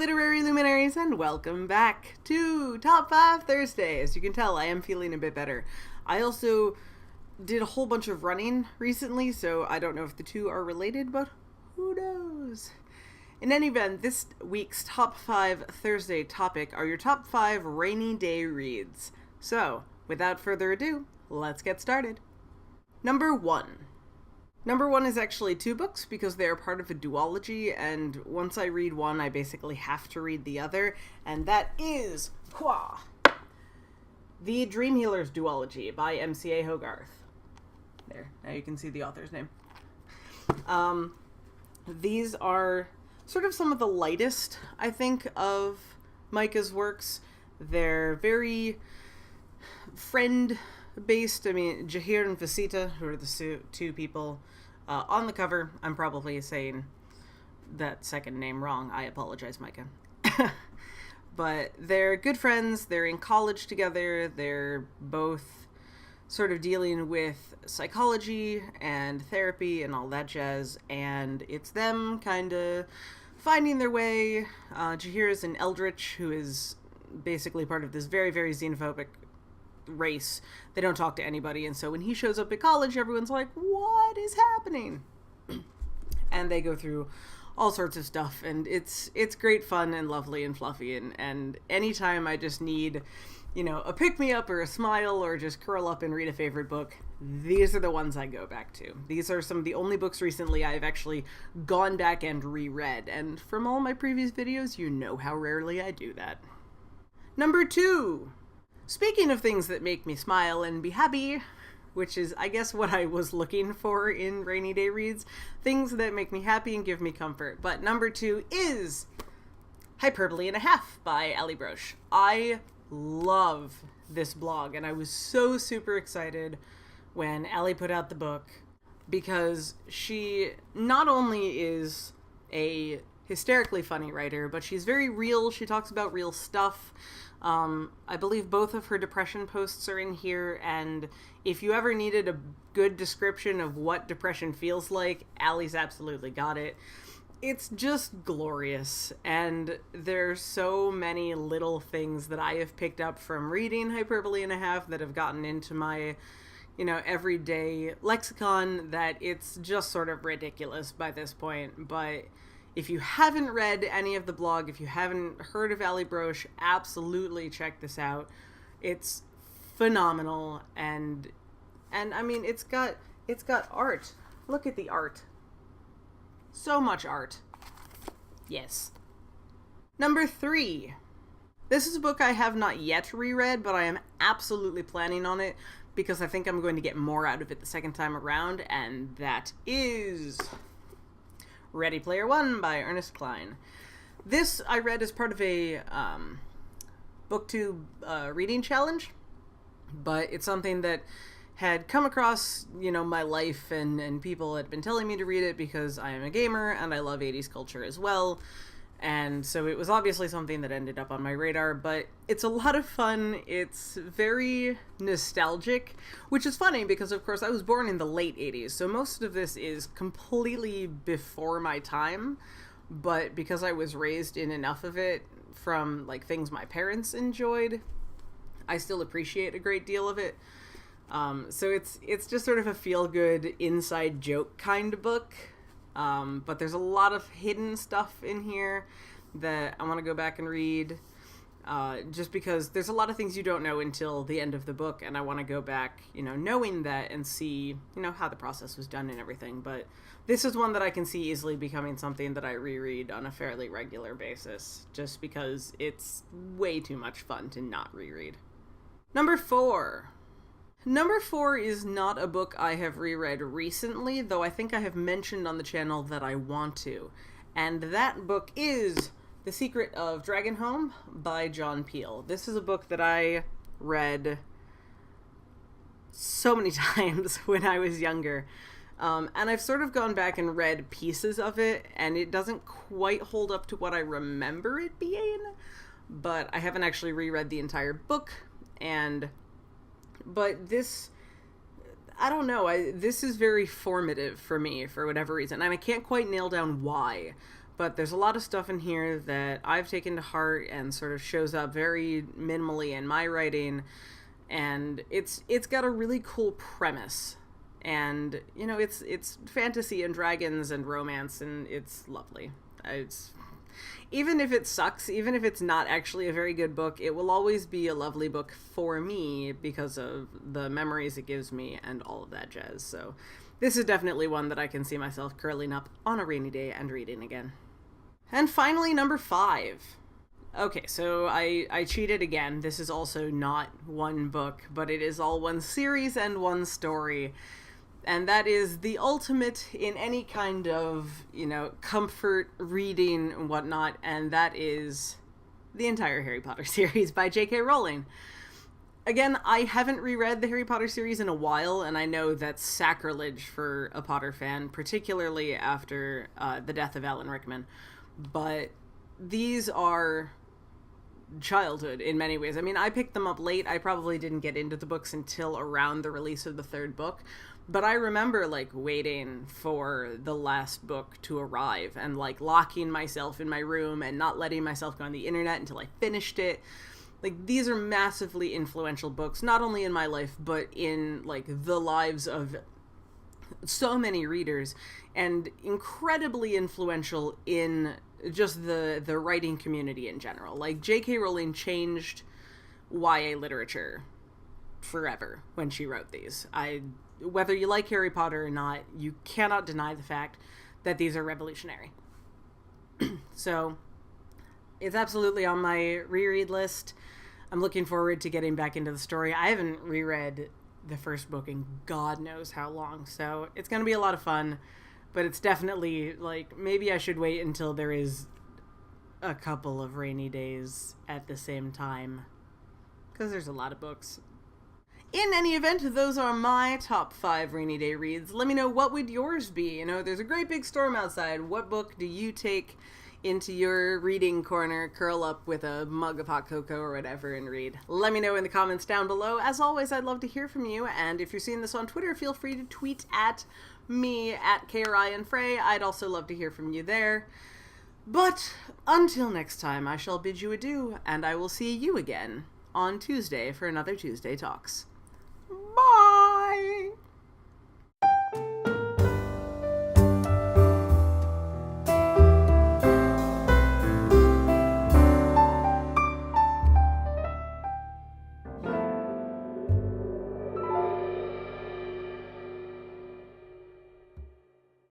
literary luminaries, and welcome back to Top 5 Thursday. As you can tell, I am feeling a bit better. I also did a whole bunch of running recently, so I don't know if the two are related, but who knows? In any event, this week's Top 5 Thursday topic are your top 5 rainy day reads. So, without further ado, let's get started. Number 1. Number 1 is actually 2 books because they are part of a duology, and once I read one, I basically have to read the other, and that is Qua the Dream Healers duology by MCA Hogarth. There, now you can see the author's name. These are sort of some of the lightest, I think, of Micah's works. They're very friend-based. I mean, Jahir and Vasita, who are the two people on the cover. I'm probably saying that second name wrong. I apologize, Micah. But they're good friends. They're in college together. They're both sort of dealing with psychology and therapy and all that jazz. And it's them kind of finding their way. Jahir is an eldritch who is basically part of this very, very xenophobic race. They don't talk to anybody, and so when he shows up at college, everyone's like, what is happening? And they go through all sorts of stuff, and it's great fun and lovely and fluffy, and anytime I just need, a pick-me-up or a smile or just curl up and read a favorite book, these are the ones I go back to. These are some of the only books recently I've actually gone back and reread, and from all my previous videos, you know how rarely I do that. Number 2. Speaking of things that make me smile and be happy, which is, I guess, what I was looking for in rainy day reads, things that make me happy and give me comfort. But number 2 is Hyperbole and a Half by Ali Broche. I love this blog, and I was so super excited when Ali put out the book because she not only is a hysterically funny writer, but she's very real. She talks about real stuff. I believe both of her depression posts are in here, and if you ever needed a good description of what depression feels like, Allie's absolutely got it. It's just glorious, and there's so many little things that I have picked up from reading Hyperbole and a Half that have gotten into my, everyday lexicon that it's just sort of ridiculous by this point, but if you haven't read any of the blog, if you haven't heard of Ali Broche, absolutely check this out. It's phenomenal, and I mean, it's got art. Look at the art. So much art. Yes. Number 3. This is a book I have not yet reread, but I am absolutely planning on it because I think I'm going to get more out of it the second time around, and that is Ready Player One by Ernest Cline. This I read as part of a booktube reading challenge, but it's something that had come across, my life, and people had been telling me to read it because I am a gamer and I love 80s culture as well. And so it was obviously something that ended up on my radar, but it's a lot of fun. It's very nostalgic, which is funny because, of course, I was born in the late 80s, so most of this is completely before my time, but because I was raised in enough of it from, things my parents enjoyed, I still appreciate a great deal of it. So it's just sort of a feel-good inside joke kind of book. But there's a lot of hidden stuff in here that I want to go back and read, just because there's a lot of things you don't know until the end of the book, and I want to go back, knowing that and see, how the process was done and everything. But this is one that I can see easily becoming something that I reread on a fairly regular basis, just because it's way too much fun to not reread. Number 4. Number 4 is not a book I have reread recently, though I think I have mentioned on the channel that I want to. And that book is The Secret of Dragonhome by John Peel. This is a book that I read so many times when I was younger. And I've sort of gone back and read pieces of it, and it doesn't quite hold up to what I remember it being, but I haven't actually reread the entire book, but this, I don't know, this is very formative for me for whatever reason, and I can't quite nail down why, But there's a lot of stuff in here that I've taken to heart and sort of shows up very minimally in my writing. And it's got a really cool premise. And, you know, it's fantasy and dragons and romance, and it's lovely. Even if it sucks, even if it's not actually a very good book, it will always be a lovely book for me because of the memories it gives me and all of that jazz. So this is definitely one that I can see myself curling up on a rainy day and reading again. And finally, number 5. Okay, so I cheated again. This is also not one book, but it is all one series and one story. And that is the ultimate in any kind of, you know, comfort reading and whatnot, and that is the entire Harry Potter series by J.K. Rowling. Again, I haven't reread the Harry Potter series in a while, and I know that's sacrilege for a Potter fan, particularly after the death of Alan Rickman. But these are childhood in many ways. I mean, I picked them up late. I probably didn't get into the books until around the release of the 3rd book. But I remember, like, waiting for the last book to arrive and, like, locking myself in my room and not letting myself go on the internet until I finished it. Like, these are massively influential books, not only in my life, but in, like, the lives of so many readers, and incredibly influential in just the writing community in general. Like, J.K. Rowling changed YA literature forever when she wrote these. Whether you like Harry Potter or not, you cannot deny the fact that these are revolutionary. So, it's absolutely on my reread list. I'm looking forward to getting back into the story. I haven't reread the 1st book in God knows how long, so it's going to be a lot of fun, but it's definitely, like, maybe I should wait until there is a couple of rainy days at the same time, because there's a lot of books. In any event, those are my top 5 rainy day reads. Let me know, what would yours be? You know, there's a great big storm outside. What book do you take into your reading corner, curl up with a mug of hot cocoa or whatever and read? Let me know in the comments down below. As always, I'd love to hear from you, and if you're seeing this on Twitter, feel free to tweet at me, at KRIAndFrey. I'd also love to hear from you there. But until next time, I shall bid you adieu, and I will see you again on Tuesday for another Tuesday Talks. Bye!